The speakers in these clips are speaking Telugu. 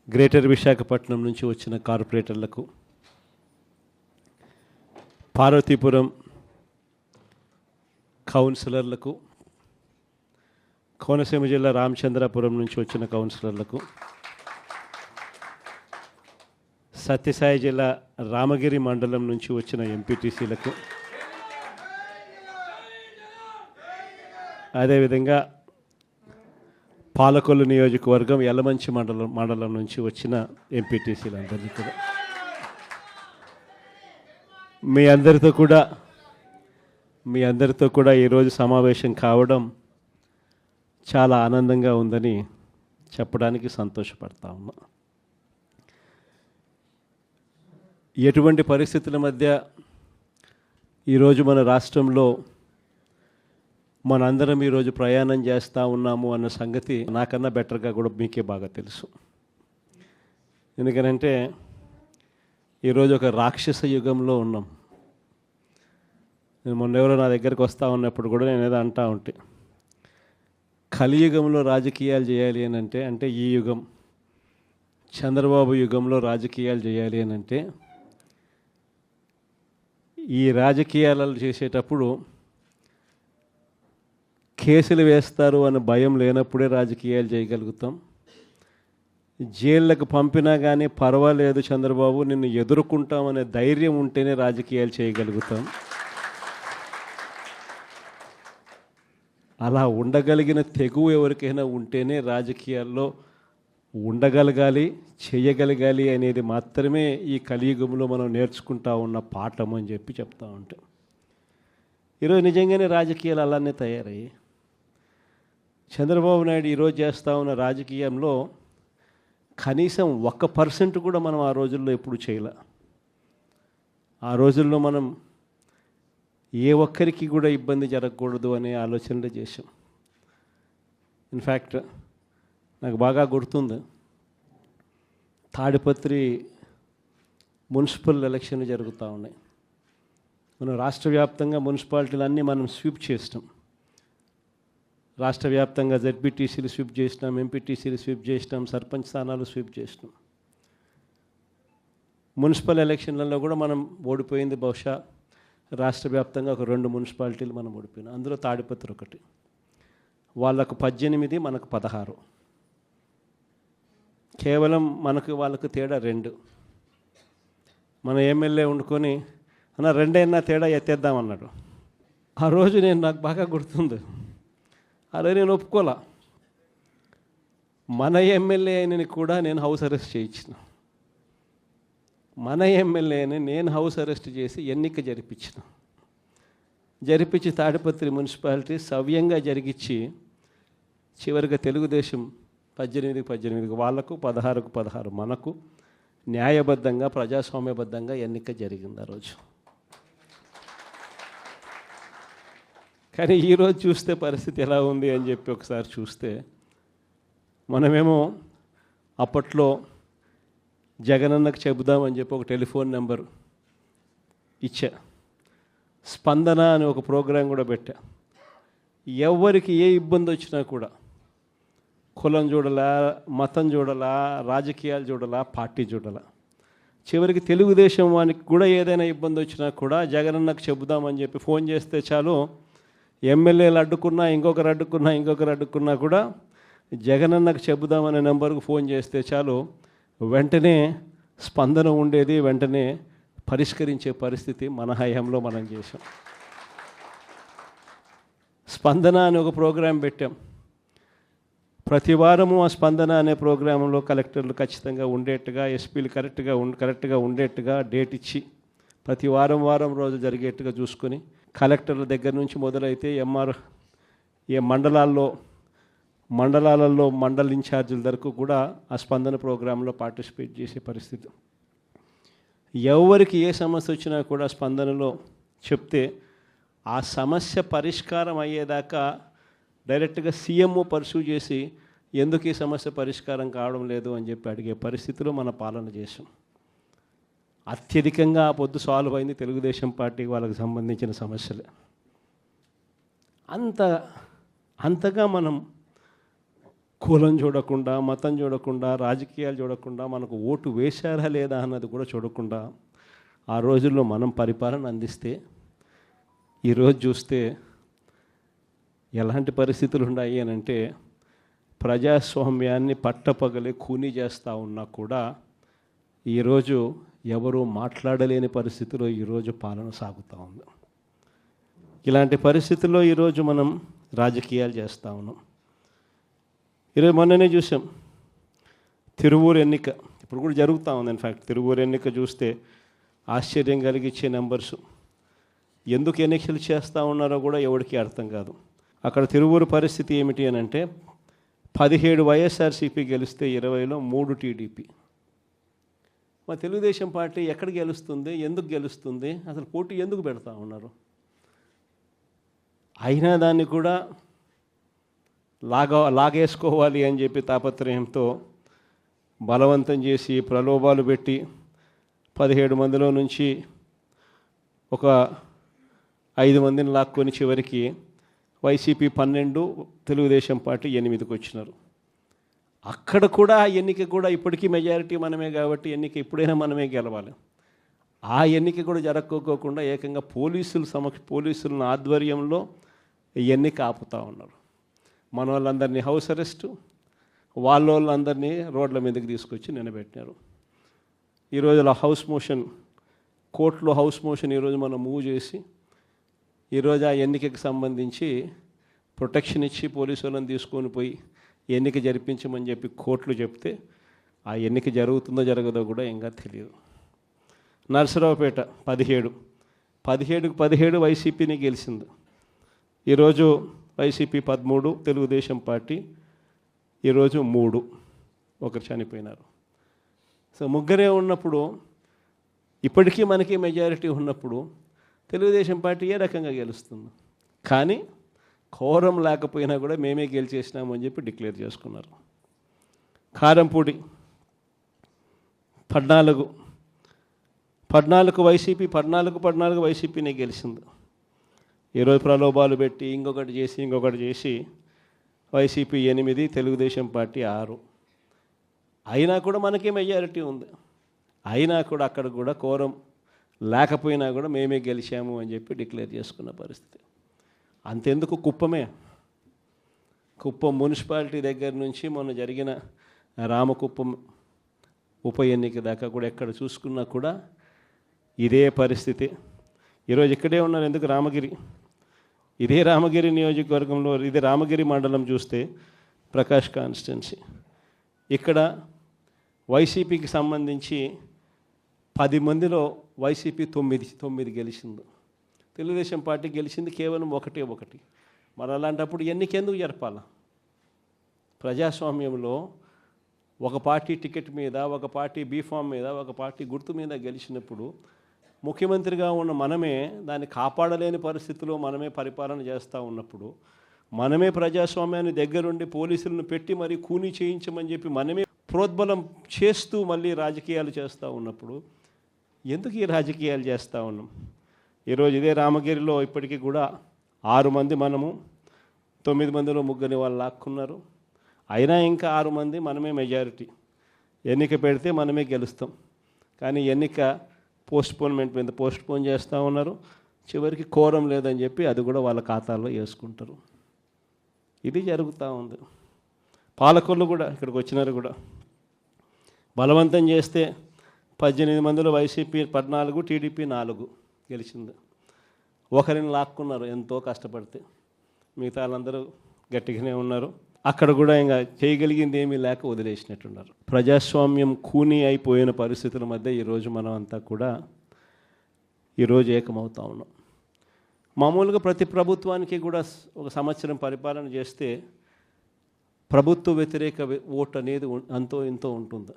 గ్రేటర్ విశాఖపట్నం నుంచి వచ్చిన కార్పొరేటర్లకు, పార్వతీపురం కౌన్సిలర్లకు, కోనసీమ జిల్లా రామచంద్రాపురం నుంచి వచ్చిన కౌన్సిలర్లకు, సత్యసాయి జిల్లా రామగిరి మండలం నుంచి వచ్చిన ఎంపీటీసీలకు, అదేవిధంగా పాలకొల్లు నియోజకవర్గం యలమంచి మండలం నుంచి వచ్చిన ఎంపీటీసీలందరినీ కూడా మీ అందరితో కూడా ఈరోజు సమావేశం కావడం చాలా ఆనందంగా ఉందని చెప్పడానికి సంతోషపడతా ఉన్నా. ఎటువంటి పరిస్థితుల మధ్య ఈరోజు మన రాష్ట్రంలో మనందరం ఈరోజు ప్రయాణం చేస్తూ ఉన్నాము అన్న సంగతి నాకన్నా బెటర్గా కూడా మీకే బాగా తెలుసు. ఎందుకనంటే ఈరోజు ఒక రాక్షస యుగంలో ఉన్నాం. నేను మొన్న ఎవరో నా దగ్గరికి వస్తూ ఉన్నప్పుడు కూడా నేను ఏదో అంటూ ఉంటే, కలియుగంలో రాజకీయాలు చేయాలి అని అంటే ఈ యుగం చంద్రబాబు యుగంలో రాజకీయాలు చేయాలి అని అంటే ఈ రాజకీయాలు చేసేటప్పుడు కేసులు వేస్తారు అన్న భయం లేనప్పుడే రాజకీయాలు చేయగలుగుతాం. జైళ్ళకు పంపినా కానీ పర్వాలేదు చంద్రబాబు నిన్ను ఎదుర్కొంటామనే ధైర్యం ఉంటేనే రాజకీయాలు చేయగలుగుతాం. అలా ఉండగలిగిన తెగువ ఎవరికైనా ఉంటేనే రాజకీయాల్లో ఉండగలగాలి, చేయగలగాలి అనేది మాత్రమే ఈ కలియుగంలో మనం నేర్చుకుంటా ఉన్న పాఠం అని చెప్పి చెప్తా ఉంటాం. ఈరోజు నిజంగానే రాజకీయాలు అలానే తయారయ్యాయి. చంద్రబాబు నాయుడు ఈరోజు చేస్తూ ఉన్న రాజకీయంలో కనీసం 1% కూడా మనం ఆ రోజుల్లో ఎప్పుడు చేయలే. ఆ రోజుల్లో మనం ఏ ఒక్కరికి కూడా ఇబ్బంది జరగకూడదు అనే ఆలోచనలు చేశాం. ఇన్ఫ్యాక్ట్ నాకు బాగా గుర్తుంది, తాడిపత్రి మున్సిపల్ ఎలక్షన్లు జరుగుతూ ఉన్నాయి. మనం రాష్ట్ర వ్యాప్తంగా మున్సిపాలిటీలన్నీ మనం స్వీప్ చేస్తాం. రాష్ట్ర వ్యాప్తంగా జెడ్పీటీసీలు స్వీప్ చేసినాం, ఎంపీటీసీలు స్వీప్ చేసినాం, సర్పంచ్ స్థానాలు స్వీప్ చేసినాం. మున్సిపల్ ఎలక్షన్లలో కూడా మనం ఓడిపోయింది బహుశా రాష్ట్ర వ్యాప్తంగా ఒక 2 మున్సిపాలిటీలు మనం ఓడిపోయినాం. అందులో తాడిపత్రి ఒకటి. వాళ్ళకు 18, మనకు 16. కేవలం వాళ్ళకు తేడా 2. మన ఎమ్మెల్యే వండుకొని అన్న 2 అయినా తేడా ఎత్తేద్దామన్నాడు. ఆ రోజు నాకు బాగా గుర్తుంది. అదే నేను ఒప్పుకోలా. మన ఎమ్మెల్యే అయినని కూడా నేను హౌస్ అరెస్ట్ చేయించిన. మన ఎమ్మెల్యేని నేను హౌస్ అరెస్ట్ చేసి ఎన్నిక జరిపించి తాడిపత్రి మున్సిపాలిటీ సవ్యంగా జరిగించి చివరిగా తెలుగుదేశం 18 వాళ్ళకు, 16 మనకు న్యాయబద్ధంగా ప్రజాస్వామ్యబద్ధంగా ఎన్నిక జరిగింది ఆ రోజు. కానీ ఈరోజు చూస్తే పరిస్థితి ఎలా ఉంది అని చెప్పి ఒకసారి చూస్తే, మనమేమో అప్పట్లో జగనన్నకు చెబుదామని చెప్పి ఒక టెలిఫోన్ నెంబర్ ఇచ్చా. స్పందన అని ఒక ప్రోగ్రాం కూడా పెట్టా. ఎవరికి ఏ ఇబ్బంది వచ్చినా కూడా కులం చూడలా, మతం చూడలా, రాజకీయాలు చూడలా, పార్టీ చూడలా, చివరికి తెలుగుదేశం వానికి కూడా ఏదైనా ఇబ్బంది వచ్చినా కూడా జగనన్నకు చెబుదామని చెప్పి ఫోన్ చేస్తే చాలు, ఎమ్మెల్యేలు అడ్డుకున్నా, ఇంకొకరు అడ్డుకున్నా కూడా జగనన్నకు చెబుదామనే నెంబర్కు ఫోన్ చేస్తే చాలు, వెంటనే స్పందన ఉండేది, వెంటనే పరిష్కరించే పరిస్థితి మన హయాంలో మనం చేసాం. స్పందన అని ఒక ప్రోగ్రాం పెట్టాం. ప్రతి వారము ఆ స్పందన అనే ప్రోగ్రాంలో కలెక్టర్లు ఖచ్చితంగా ఉండేట్టుగా, ఎస్పీలు కరెక్ట్గా ఉండేట్టుగా డేట్ ఇచ్చి ప్రతి వారం రోజు జరిగేట్టుగా చూసుకొని, కలెక్టర్ల దగ్గర నుంచి మొదలైతే ఏ మండలాలలో మండల ఇన్ఛార్జీల వరకు కూడా ఆ స్పందన ప్రోగ్రాంలో పార్టిసిపేట్ చేసే పరిస్థితి. ఎవరికి ఏ సమస్య వచ్చినా కూడా స్పందనలో చెప్తే ఆ సమస్య పరిష్కారం అయ్యేదాకా డైరెక్ట్గా సీఎంఓ పర్సూ చేసి ఎందుకు ఈ సమస్య పరిష్కారం కావడం లేదు అని చెప్పి అడిగే పరిస్థితిలో మన పాలన చేసాం. అత్యధికంగా ఆ పొద్దు సాల్వ్ అయింది తెలుగుదేశం పార్టీకి వాళ్ళకి సంబంధించిన సమస్యలే. అంతగా మనం కులం చూడకుండా, మతం చూడకుండా, రాజకీయాలు చూడకుండా, మనకు ఓటు వేశారా లేదా అన్నది కూడా చూడకుండా ఆ రోజుల్లో మనం పరిపాలన అందిస్తే ఈరోజు చూస్తే ఎలాంటి పరిస్థితులు ఉన్నాయి అని అంటే ప్రజాస్వామ్యాన్ని పట్టపగలే కూనీ చేస్తూ ఉన్నా కూడా ఈరోజు ఎవరు మాట్లాడలేని పరిస్థితిలో ఈరోజు పాలన సాగుతూ ఉంది. ఇలాంటి పరిస్థితుల్లో ఈరోజు మనం రాజకీయాలు చేస్తూ ఉన్నాం. ఈరోజు మొన్ననే చూసాం తిరువూరు ఎన్నిక, ఇప్పుడు కూడా జరుగుతూ ఉంది. ఇన్ఫ్యాక్ట్ తిరువూరు ఎన్నిక చూస్తే ఆశ్చర్యం కలిగించే నెంబర్స్. ఎందుకు ఎన్నికలు చేస్తూ ఉన్నారో కూడా ఎవరికి అర్థం కాదు. అక్కడ తిరువూరు పరిస్థితి ఏమిటి అని అంటే 17 వైఎస్ఆర్సీపీ గెలిస్తే 20లో 3 టీడీపీ. మా తెలుగుదేశం పార్టీ ఎక్కడ గెలుస్తుంది, ఎందుకు గెలుస్తుంది, అసలు పోటీ ఎందుకు పెడతా ఉన్నారు? అయినా దాన్ని కూడా లాగేసుకోవాలి అని చెప్పి తాపత్రయంతో బలవంతం చేసి ప్రలోభాలు పెట్టి 17 మందిలో నుంచి ఒక 5 మందిని లాక్కొని చివరికి వైసీపీ 12, తెలుగుదేశం పార్టీ 8కి వచ్చినారు. అక్కడ కూడా ఎన్నిక కూడా ఇప్పటికీ మెజారిటీ మనమే కాబట్టి ఎన్నిక ఎప్పుడైనా మనమే గెలవాలి. ఆ ఎన్నిక కూడా జరగకోకుండా ఏకంగా పోలీసుల ఆధ్వర్యంలో ఎన్నిక ఆపుతూ ఉన్నారు. మన వాళ్ళందరినీ హౌస్ అరెస్టు, వాళ్ళందరినీ రోడ్ల మీదకి తీసుకొచ్చి నిలబెట్టినారు. ఈరోజు హౌస్ మోషన్, కోర్టులో హౌస్ మోషన్ ఈరోజు మనం మూవ్ చేసి ఈరోజు ఆ ఎన్నికకి సంబంధించి ప్రొటెక్షన్ ఇచ్చి పోలీసు వాళ్ళని తీసుకొని పోయి ఎన్నిక జరిపించమని చెప్పి కోర్టులు చెప్తే ఆ ఎన్నిక జరుగుతుందో జరగదో కూడా ఇంకా తెలియదు. నరసరావుపేట 17 వైసీపీని గెలిచింది. ఈరోజు వైసీపీ 13, తెలుగుదేశం పార్టీ ఈరోజు 3, ఒకరు చనిపోయినారు. సో ముగ్గురే ఉన్నప్పుడు, ఇప్పటికీ మనకి మెజారిటీ ఉన్నప్పుడు తెలుగుదేశం పార్టీ ఏ రకంగా గెలుస్తుంది? కానీ కోరం లేకపోయినా కూడా మేమే గెలిచేసినాము అని చెప్పి డిక్లేర్ చేసుకున్నారు. కారంపూడి 14 వైసీపీ, 14 వైసీపీనే గెలిచింది. ఈరోజు ప్రలోభాలు పెట్టి ఇంకొకటి చేసి వైసీపీ 8, తెలుగుదేశం పార్టీ 6. అయినా కూడా మనకే మెజారిటీ ఉంది. అయినా కూడా అక్కడ కూడా కోరం లేకపోయినా కూడా మేమే గెలిచాము అని చెప్పి డిక్లేర్ చేసుకున్న పరిస్థితి. అంతెందుకు కుప్పం మున్సిపాలిటీ దగ్గర నుంచి మొన్న జరిగిన రామకుప్పం ఉప ఎన్నిక దాకా కూడా ఎక్కడ చూసుకున్నా కూడా ఇదే పరిస్థితి. ఈరోజు ఇక్కడే ఉన్నారు. ఎందుకు ఇదే రామగిరి నియోజకవర్గంలో, ఇదే రామగిరి మండలం చూస్తే ప్రకాష్ కాన్స్టిట్యున్సీ, ఇక్కడ వైసీపీకి సంబంధించి 10 మందిలో వైసీపీ 9 గెలిచింది. తెలుగుదేశం పార్టీ గెలిచింది కేవలం 1. మరి అలాంటప్పుడు ఎన్నికెందుకు జరపాలా? ప్రజాస్వామ్యంలో ఒక పార్టీ టికెట్ మీద, ఒక పార్టీ బీఫామ్ మీద, ఒక పార్టీ గుర్తు మీద గెలిచినప్పుడు ముఖ్యమంత్రిగా ఉన్న మనమే దాన్ని కాపాడలేని పరిస్థితిలో మనమే పరిపాలన చేస్తూ ఉన్నప్పుడు, మనమే ప్రజాస్వామ్యాన్ని దగ్గరుండి పోలీసులను పెట్టి మరీ కూనీ చేయించమని చెప్పి మనమే ప్రోద్బలం చేస్తూ మళ్ళీ రాజకీయాలు చేస్తూ ఉన్నప్పుడు ఎందుకు ఈ రాజకీయాలు చేస్తూ ఉన్నాం? ఈరోజు ఇదే రామగిరిలో ఇప్పటికీ కూడా 6 మంది మనము, 9 మందిలో 3 వాళ్ళు లాక్కున్నారు. అయినా ఇంకా 6 మంది మనమే మెజారిటీ. ఎన్నిక పెడితే మనమే గెలుస్తాం. కానీ ఎన్నిక పోస్ట్పోన్ చేస్తూ ఉన్నారు. చివరికి కోరం లేదని చెప్పి అది కూడా వాళ్ళ ఖాతాల్లో వేసుకుంటారు. ఇది జరుగుతూ ఉంది. పాలకొల్లు కూడా ఇక్కడికి వచ్చినారు కూడా బలవంతం చేస్తే 18 మందిలో వైసీపీ 14, టీడీపీ 4 గెలిచింది. ఒకరిని లాక్కున్నారు ఎంతో కష్టపడితే. మిగతా వాళ్ళందరూ గట్టిగానే ఉన్నారు. అక్కడ కూడా ఇంకా చేయగలిగింది ఏమీ లేక వదిలేసినట్టున్నారు. ప్రజాస్వామ్యం కూనీ అయిపోయిన పరిస్థితుల మధ్య ఈరోజు మనం అంతా కూడా ఈరోజు ఏకమవుతా ఉన్నాం. మామూలుగా ప్రతి ప్రభుత్వానికి కూడా ఒక సంవత్సరం పరిపాలన చేస్తే ప్రభుత్వ వ్యతిరేక ఓటు అనేది అంతో ఇంతో ఉంటుంది.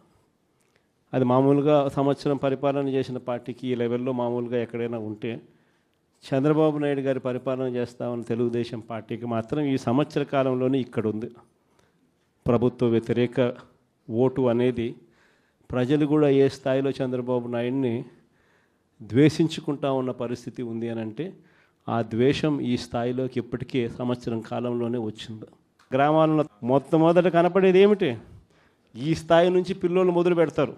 అది మామూలుగా సంవత్సరం పరిపాలన చేసిన పార్టీకి ఈ లెవెల్లో మామూలుగా ఎక్కడైనా ఉంటే, చంద్రబాబు నాయుడు గారి పరిపాలన చేస్తామని తెలుగుదేశం పార్టీకి మాత్రం ఈ సంవత్సర కాలంలోనే ఇక్కడ ఉంది. ప్రభుత్వ వ్యతిరేక ఓటు అనేది ప్రజలు కూడా ఏ స్థాయిలో చంద్రబాబు నాయుడిని ద్వేషించుకుంటా ఉన్న పరిస్థితి ఉంది అని అంటే, ఆ ద్వేషం ఈ స్థాయిలోకి ఇప్పటికే సంవత్సరం కాలంలోనే వచ్చింది. గ్రామాలలో మొట్టమొదట కనపడేది ఏమిటి? ఈ స్థాయి నుంచి పిల్లోళ్ళు మొదలు పెడతారు.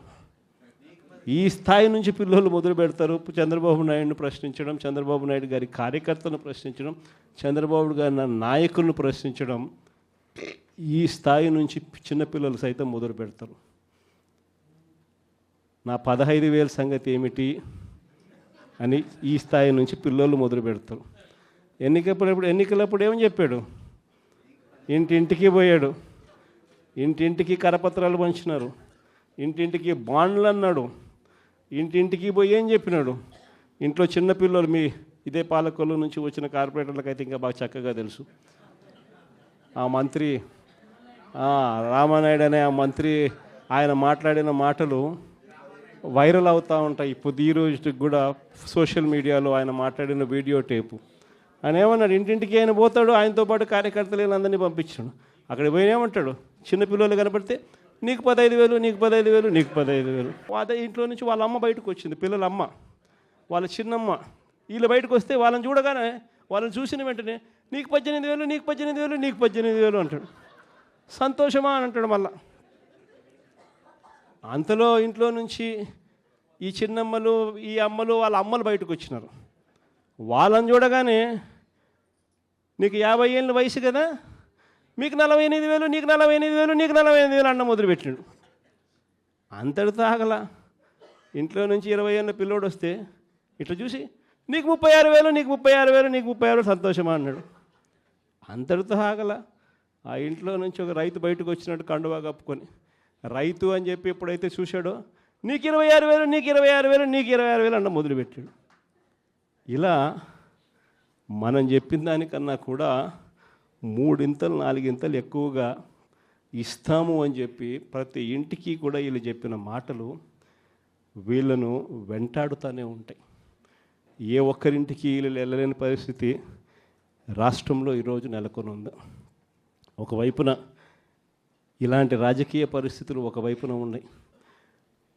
ఈ స్థాయి నుంచి పిల్లోళ్ళు మొదలు పెడతారు. చంద్రబాబు నాయుడుని ప్రశ్నించడం, చంద్రబాబు నాయుడు గారి కార్యకర్తలను ప్రశ్నించడం, చంద్రబాబు గారి నాయకులను ప్రశ్నించడం, ఈ స్థాయి నుంచి చిన్నపిల్లలు సైతం మొదలు పెడతారు. నా 15,000 సంగతి ఏమిటి అని ఈ స్థాయి నుంచి పిల్లోళ్ళు మొదలు పెడతారు. ఎన్నికలప్పుడు ఏమని చెప్పాడు? ఇంటింటికి పోయాడు, ఇంటింటికి కరపత్రాలు పంచినారు, ఇంటింటికి బాండ్లు అన్నాడు, ఇంటింటికి పోయి ఏం చెప్పినాడు? ఇంట్లో చిన్నపిల్లలు, మీ ఇదే పాలకొల్లు నుంచి వచ్చిన కార్పొరేటర్లకు అయితే ఇంకా బాగా చక్కగా తెలుసు. ఆ మంత్రి రామానాయుడు అనే ఆ మంత్రి, ఆయన మాట్లాడిన మాటలు వైరల్ అవుతూ ఉంటాయి. ఇప్పుడు ఈ రోజుకి కూడా సోషల్ మీడియాలో ఆయన మాట్లాడిన వీడియో టేపు. ఆయన ఏమన్నాడు? ఇంటింటికి ఆయన పోతాడు, ఆయనతో పాటు కార్యకర్తలు అందరినీ పంపించాడు. అక్కడ పోయినేమంటాడు? చిన్నపిల్లలు కనపడితే నీకు 15,000, నీకు 15,000, నీకు 15,000. అదే ఇంట్లో నుంచి వాళ్ళ అమ్మ బయటకు వచ్చింది, పిల్లల అమ్మ, వాళ్ళ చిన్నమ్మ. వీళ్ళు బయటకు వస్తే వాళ్ళని చూడగానే, వాళ్ళని చూసిన వెంటనే నీకు 18,000, నీకు 18,000, నీకు 18,000 అంటాడు. సంతోషమా అని అంటాడు. మళ్ళా అంతలో ఇంట్లో నుంచి ఈ చిన్నమ్మలు, ఈ అమ్మలు, వాళ్ళ అమ్మలు బయటకు వచ్చినారు. వాళ్ళని చూడగానే నీకు 50 ఏళ్ళ వయసు కదా, మీకు 48,000, నీకు 48,000, నీకు 48,000 అన్న మొదలుపెట్టినాడు. అంతటితో ఆగల. ఇంట్లో నుంచి 20 ఏళ్ళ పిల్లోడు వస్తే ఇట్లా చూసి నీకు 36,000, నీకు 36,000, నీకు 36,000 సంతోషమా అన్నాడు. అంతటితో ఆగల. ఆ ఇంట్లో నుంచి ఒక రైతు బయటకు వచ్చినట్టు కండువా కప్పుకొని, రైతు అని చెప్పి ఎప్పుడైతే చూశాడో నీకు 26,000, నీకు 26,000, నీకు 26,000 అన్న మొదలుపెట్టాడు. ఇలా మనం చెప్పిన దానికన్నా కూడా 3 ఇంతలు 4 ఇంతలు ఎక్కువగా ఇస్తాము అని చెప్పి ప్రతి ఇంటికి కూడా వీళ్ళు చెప్పిన మాటలు వీళ్ళను వెంటాడుతూనే ఉంటాయి. ఏ ఒక్కరింటికి వీళ్ళు వెళ్ళలేని పరిస్థితి రాష్ట్రంలో ఈరోజు నెలకొని ఉంది. ఒకవైపున ఇలాంటి రాజకీయ పరిస్థితులు ఒకవైపున ఉన్నాయి.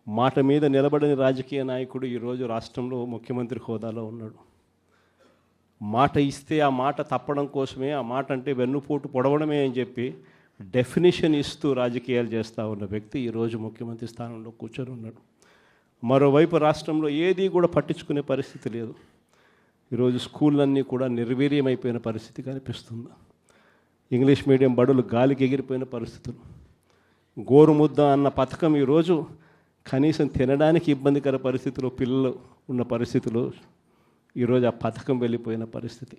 మాట మీద నిలబడని రాజకీయ నాయకుడు ఈరోజు రాష్ట్రంలో ముఖ్యమంత్రి హోదాలో ఉన్నాడు. మాట ఇస్తే ఆ మాట తప్పడం కోసమే, ఆ మాట అంటే వెన్నుపోటు పొడవడమే అని చెప్పి డెఫినేషన్ ఇస్తూ రాజకీయాలు చేస్తూ ఉన్న వ్యక్తి ఈరోజు ముఖ్యమంత్రి స్థానంలో కూర్చొని ఉన్నాడు. మరోవైపు రాష్ట్రంలో ఏది కూడా పట్టించుకునే పరిస్థితి లేదు. ఈరోజు స్కూళ్ళన్నీ కూడా నిర్వీర్యమైపోయిన పరిస్థితి కనిపిస్తుంది. ఇంగ్లీష్ మీడియం బడులు గాలికి ఎగిరిపోయిన పరిస్థితులు. గోరుముద్ద అన్న పథకం ఈరోజు కనీసం తినడానికి ఇబ్బందికర పరిస్థితుల్లో పిల్లలు ఉన్న పరిస్థితులు ఈరోజు ఆ పథకం వెళ్ళిపోయిన పరిస్థితి.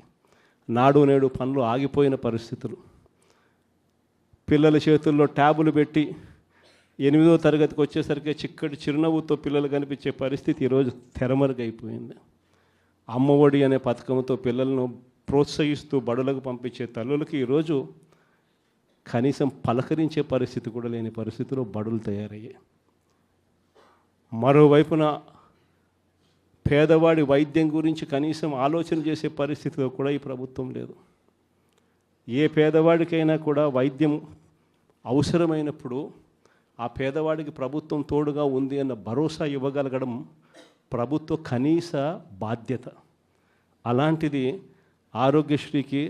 నాడు నేడు పనులు ఆగిపోయిన పరిస్థితులు. పిల్లల చేతుల్లో ట్యాబులు పెట్టి 8వ తరగతికి వచ్చేసరికి చిక్కటి చిరునవ్వుతో పిల్లలు కనిపించే పరిస్థితి ఈరోజు తెరమరుగైపోయింది. అమ్మఒడి అనే పథకంతో పిల్లలను ప్రోత్సహిస్తూ బడులకు పంపించే తల్లులకి ఈరోజు కనీసం పలకరించే పరిస్థితి కూడా లేని పరిస్థితిలో బడులు తయారయ్యాయి. మరోవైపున పేదవాడి వైద్యం గురించి కనీసం ఆలోచన చేసే పరిస్థితిలో కూడా ఈ ప్రభుత్వం లేదు. ఏ పేదవాడికైనా కూడా వైద్యం అవసరమైనప్పుడు ఆ పేదవాడికి ప్రభుత్వం తోడుగా ఉంది అన్న భరోసా ఇవ్వగలగడం ప్రభుత్వ కనీస బాధ్యత. అలాంటిది ఆరోగ్యశ్రీకి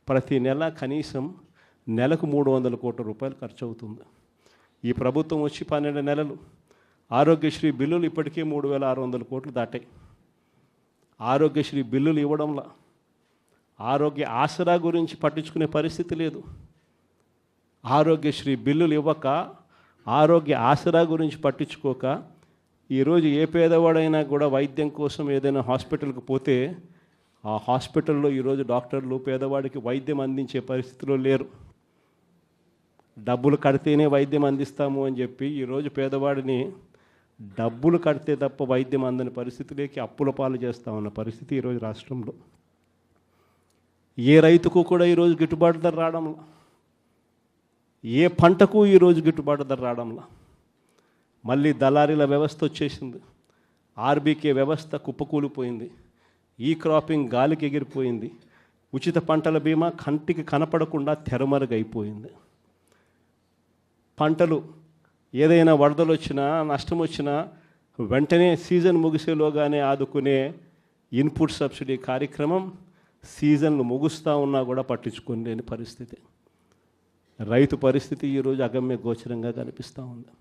ప్రతి నెల కనీసం నెలకు 300 కోట్ల రూపాయలు ఖర్చు అవుతుంది. ఈ ప్రభుత్వం వచ్చి 12 నెలలు. ఆరోగ్యశ్రీ బిల్లులు ఇప్పటికే 3,600 కోట్లు దాటాయి. ఆరోగ్యశ్రీ బిల్లులు ఇవ్వడంలో ఆరోగ్య ఆసరా గురించి పట్టించుకునే పరిస్థితి లేదు. ఆరోగ్యశ్రీ బిల్లులు ఇవ్వక, ఆరోగ్య ఆసరా గురించి పట్టించుకోక, ఈరోజు ఏ పేదవాడైనా కూడా వైద్యం కోసం ఏదైనా హాస్పిటల్కి పోతే ఆ హాస్పిటల్లో ఈరోజు డాక్టర్లు పేదవాడికి వైద్యం అందించే పరిస్థితిలో లేరు. డబ్బులు కడితేనే వైద్యం అందిస్తాము అని చెప్పి ఈరోజు పేదవాడిని డబ్బులు కడితే తప్ప వైద్యం అందని పరిస్థితిలోకి అప్పుల పాలు చేస్తూ ఉన్న పరిస్థితి ఈరోజు రాష్ట్రంలో. ఏ రైతుకు కూడా ఈరోజు గిట్టుబాటు ధర రావడంలా, ఏ పంటకు ఈరోజు గిట్టుబాటు ధర రావడంలా. మళ్ళీ దళారీల వ్యవస్థ వచ్చేసింది. ఆర్బీకే వ్యవస్థ కుప్పకూలిపోయింది. ఈ క్రాపింగ్ గాలికి ఎగిరిపోయింది. ఉచిత పంటల బీమా కంటికి కనపడకుండా తెరమరుగైపోయింది. పంటలు ఏదైనా వరదలు వచ్చినా, నష్టం వచ్చినా వెంటనే సీజన్ ముగిసేలోగానే ఆదుకునే ఇన్పుట్ సబ్సిడీ కార్యక్రమం సీజన్లు ముగుస్తూ ఉన్నా కూడా పట్టించుకోలేని పరిస్థితి. రైతు పరిస్థితి ఈరోజు అగమ్య గోచరంగా కనిపిస్తూ ఉంది.